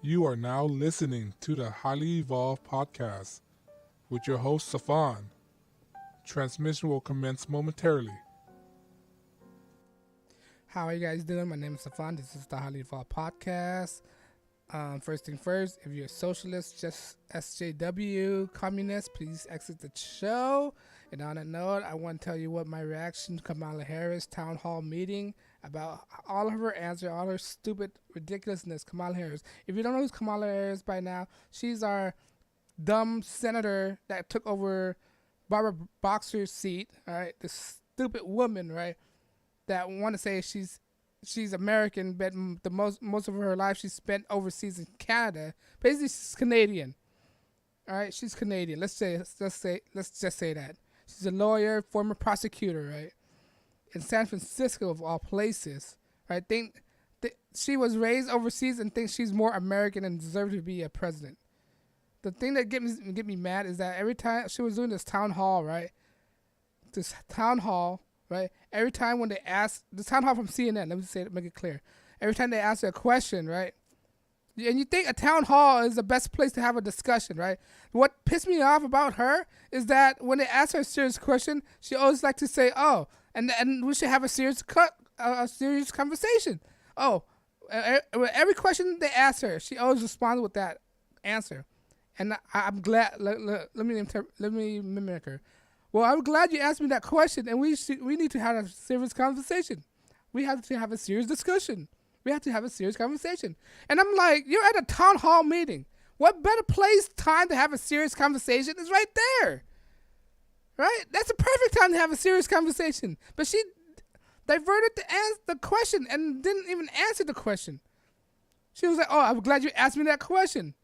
You are now listening to the Highly Evolved Podcast with your host, Safan. Transmission will commence momentarily. How are you guys doing? My name is Safan. This is the Highly Evolved Podcast. First thing first, if you're a socialist, just SJW, communist, please exit the show. And on that note, I want to tell you what my reaction to Kamala Harris town hall meeting about all of her answer, all her stupid ridiculousness. Kamala Harris. If you don't know who's Kamala Harris by now, she's our dumb senator that took over Barbara Boxer's seat. All right, this stupid woman, right, that want to say she's American, but the most of her life she spent overseas in Canada. Basically, she's Canadian. All right, she's Canadian. Let's just say that she's a lawyer, former prosecutor, right, in San Francisco of all places. Right, she was raised overseas and thinks she's more American and deserves to be a president. The thing that get me mad is that every time she was doing this town hall, right, right? Every time when they ask the town hall from CNN, let me say it, make it clear. Every time they ask her a question, right? And you think a town hall is the best place to have a discussion, right? What pissed me off about her is that when they ask her a serious question, she always like to say, "Oh, and we should have a serious conversation." Oh, every question they ask her, she always responds with that answer. And I'm glad. Let me mimic her. Well, I'm glad you asked me that question, and we need to have a serious conversation. We have to have a serious discussion. We have to have a serious conversation. And I'm like, you're at a town hall meeting. What better time to have a serious conversation is right there. Right? That's the perfect time to have a serious conversation. But she diverted the question and didn't even answer the question. She was like, "Oh, I'm glad you asked me that question.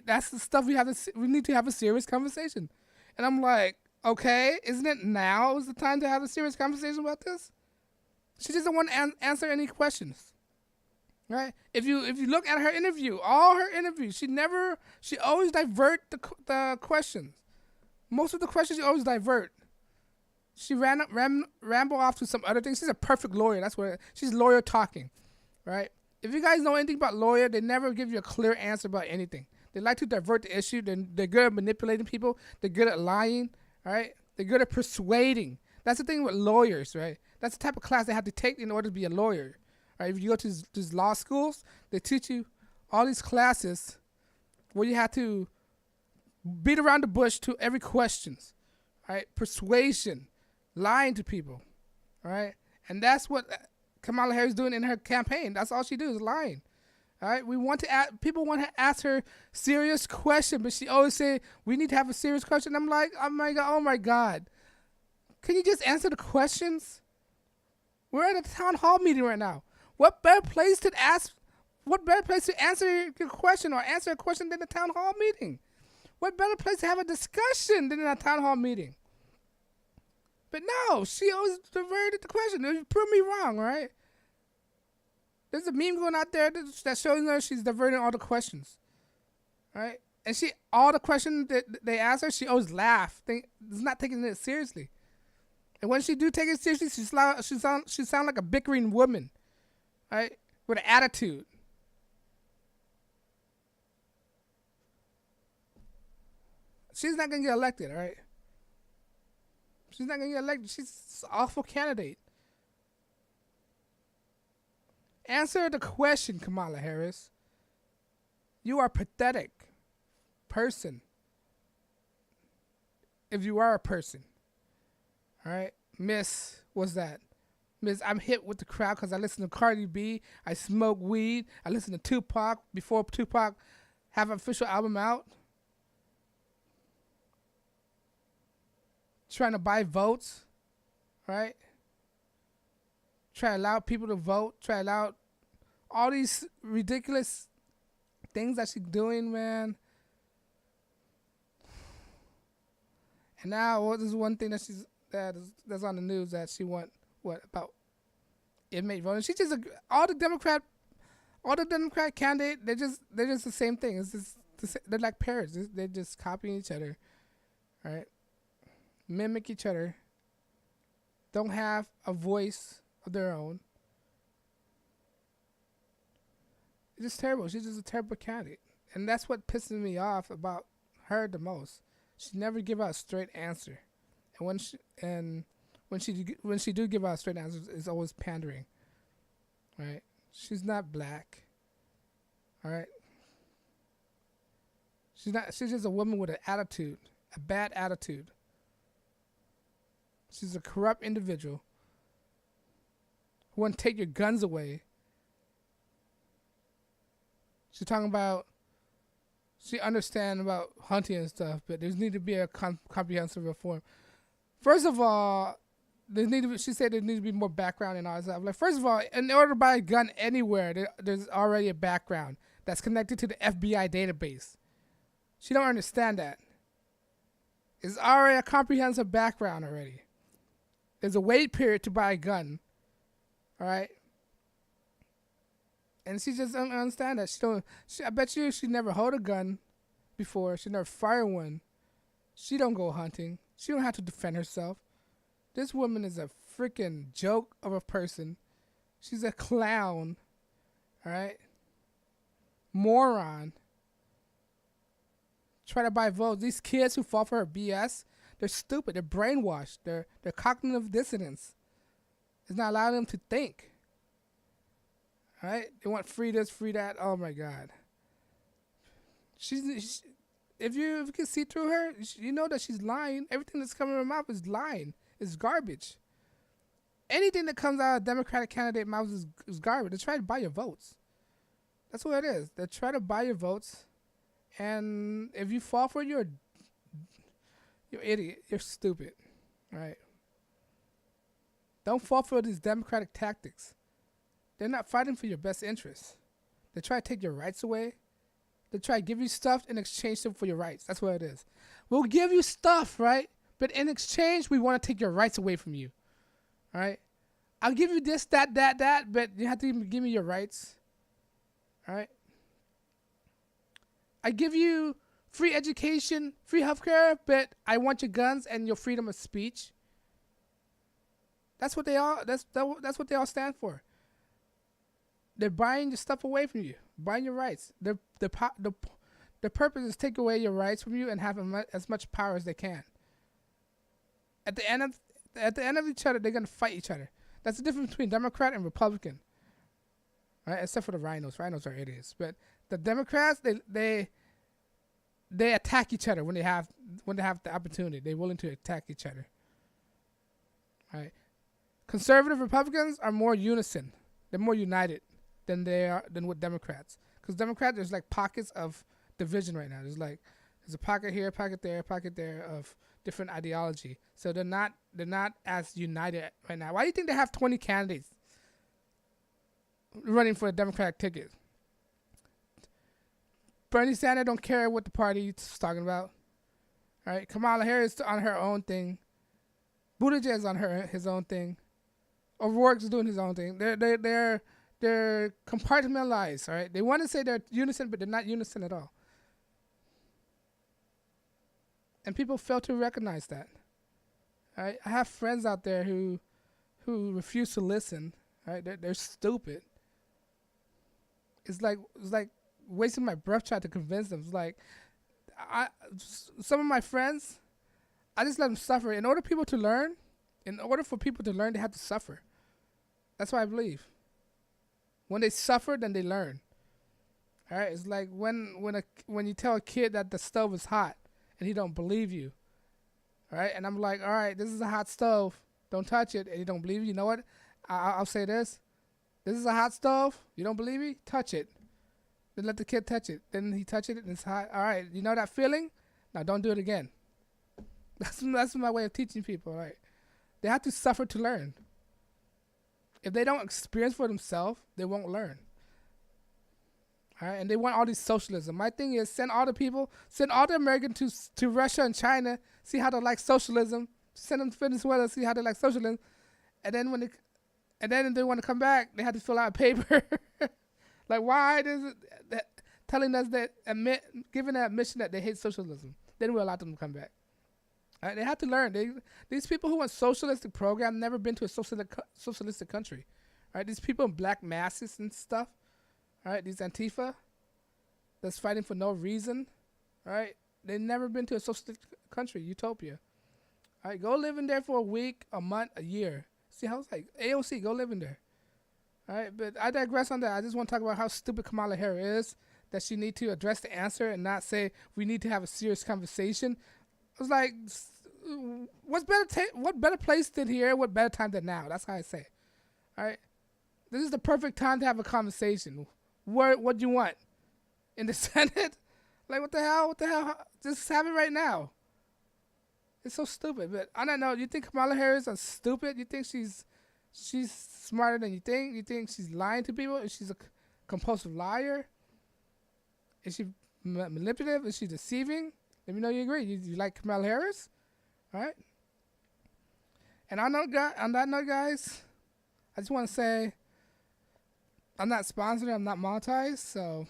That's the stuff we need to have a serious conversation." And I'm like, okay, isn't it now is the time to have a serious conversation about this? She doesn't want to answer any questions, right? If you look at her interview, all her interviews, she always divert the questions. Most of the questions she always divert. She ramble off to some other things. She's a perfect lawyer. That's what she's lawyer talking, right? If you guys know anything about lawyer, they never give you a clear answer about anything. They like to divert the issue. They're good at manipulating people. They're good at lying. Right? They're good at persuading. That's the thing with lawyers, right? That's the type of class they have to take in order to be a lawyer. Right? If you go to these law schools, they teach you all these classes where you have to beat around the bush to every question. Right? Persuasion, lying to people. All right? And that's what Kamala Harris is doing in her campaign. That's all she does is lying. All right, people want to ask her serious question, but she always say we need to have a serious question. I'm like, oh my god, can you just answer the questions? We're at a town hall meeting right now. What better place to answer your question or answer a question than a town hall meeting? What better place to have a discussion than a town hall meeting? But no, she always diverted the question. You prove me wrong, right? There's a meme going out there that shows her she's diverting all the questions, right? And all the questions that they ask her, she always laughs. Is not taking it seriously. And when she do take it seriously, she sound like a bickering woman, right? With an attitude. She's not gonna get elected, all right? She's not gonna get elected. She's an awful candidate. Answer the question, Kamala Harris. You are a pathetic person. If you are a person. All right? Miss, what's that? Miss, I'm hit with the crowd because I listen to Cardi B. I smoke weed. I listen to Tupac before Tupac have an official album out. Trying to buy votes. Right? Try to allow people to vote. Try to allow all these ridiculous things that she's doing, man. And now, this is one thing that's on the news that she want about inmate voting. She just all the Democrat candidates. They're just the same thing. It's just they're like parrots. They're just copying each other, right? Mimic each other. Don't have a voice of their own. It's just terrible. She's just a terrible candidate. And that's what pisses me off about her the most. She never give out a straight answer. And when she do give out a straight answer, it's always pandering. Right? She's not black. All right? She's just a woman with an attitude, a bad attitude. She's a corrupt individual who want to take your guns away. She's talking about, she understands about hunting and stuff, but there need to be a comprehensive reform. First of all, she said there needs to be more background and all that stuff. Like, first of all, in order to buy a gun anywhere, there's already a background that's connected to the FBI database. She don't understand that. It's already a comprehensive background already. There's a wait period to buy a gun. All right? And she just doesn't understand that. I bet you she never hold a gun before. She never fire one. She don't go hunting. She don't have to defend herself. This woman is a freaking joke of a person. She's a clown. All right? Moron. Try to buy votes. These kids who fall for her BS, they're stupid. They're brainwashed. They're cognitive dissonance. It's not allowing them to think. All right? They want free this, free that. Oh, my God. If you can see through her, you know that she's lying. Everything that's coming out of her mouth is lying. It's garbage. Anything that comes out of a Democratic candidate mouth is garbage. They're trying to buy your votes. That's what it is. They're trying to buy your votes. And if you fall for it, you're an idiot. You're stupid. All right? Don't fall for these Democratic tactics. They're not fighting for your best interests. They try to take your rights away. They try to give you stuff in exchange for your rights. That's what it is. We'll give you stuff, right? But in exchange, we want to take your rights away from you. All right? I'll give you this, that, but you have to give me your rights. All right? I give you free education, free healthcare, but I want your guns and your freedom of speech. That's what they all. That's what they all stand for. They're buying your stuff away from you, buying your rights. The purpose is to take away your rights from you and have as much power as they can. At the end of each other, they're gonna fight each other. That's the difference between Democrat and Republican. Right? Except for the rhinos. Rhinos are idiots. But the Democrats, they attack each other when they have the opportunity. They're willing to attack each other. Right? Conservative Republicans are more unison. They're more united than with Democrats. Because Democrats, there's like pockets of division right now. There's a pocket here, pocket there of different ideology. So they're not as united right now. Why do you think they have 20 candidates running for a Democratic ticket? Bernie Sanders don't care what the party is talking about. All right, Kamala Harris is on her own thing. Buttigieg is on his own thing. O'Rourke is doing his own thing. They're compartmentalized. All right, they want to say they're unison, but they're not unison at all. And people fail to recognize that. All right, I have friends out there who refuse to listen. All right, they're stupid. It's like wasting my breath trying to convince them. It's like some of my friends, I just let them suffer. In order for people to learn, they have to suffer. That's what I believe. When they suffer, then they learn. All right, it's like when you tell a kid that the stove is hot and he don't believe you. All right, and I'm like, all right, this is a hot stove. Don't touch it. And he don't believe you. You know what? I'll say this. This is a hot stove. You don't believe me? Touch it. Then let the kid touch it. Then he touch it and it's hot. All right, you know that feeling? Now don't do it again. That's my way of teaching people. Right? They have to suffer to learn. If they don't experience for themselves, they won't learn. All right, and they want all this socialism. My thing is send all the Americans to Russia and China, see how they like socialism. Send them to Venezuela, see how they like socialism, and then when they want to come back, they have to fill out a paper. Like, why is it telling us that giving an admission that they hate socialism? Then we'll allow them to come back. All right, they have to learn. These people who want socialistic program never been to a socialistic country. All right, these people in black masses and stuff. All right, these Antifa that's fighting for no reason. All right, they've never been to a socialist country, utopia. All right, go live in there for a week, a month, a year. See how it's like AOC, go live in there. All right, but I digress on that. I just want to talk about how stupid Kamala Harris is, that she need to address the answer and not say we need to have a serious conversation. I was like, what better place than here? What better time than now? That's how I say. All right, this is the perfect time to have a conversation. What do you want in the Senate? Like what the hell? What the hell? Just have it right now. It's so stupid. But I don't know. You think Kamala Harris is stupid? You think she's smarter than you think? You think she's lying to people? Is she a compulsive liar? Is she manipulative? Is she deceiving? Let me know you agree. You like Kamala Harris? All right? And on that note, guys, I just want to say I'm not sponsored. I'm not monetized. So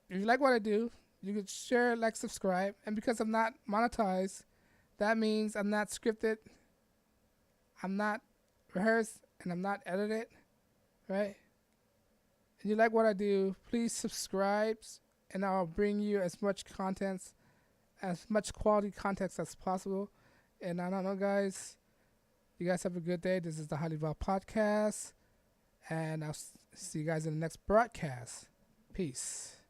if you like what I do, you could share, like, subscribe. And because I'm not monetized, that means I'm not scripted, I'm not rehearsed, and I'm not edited, right? If you like what I do, please subscribe, and I'll bring you as much quality content as possible. And I don't know, guys, you guys have a good day. This is the Highly Evolved Podcast, and I'll see you guys in the next broadcast. Peace.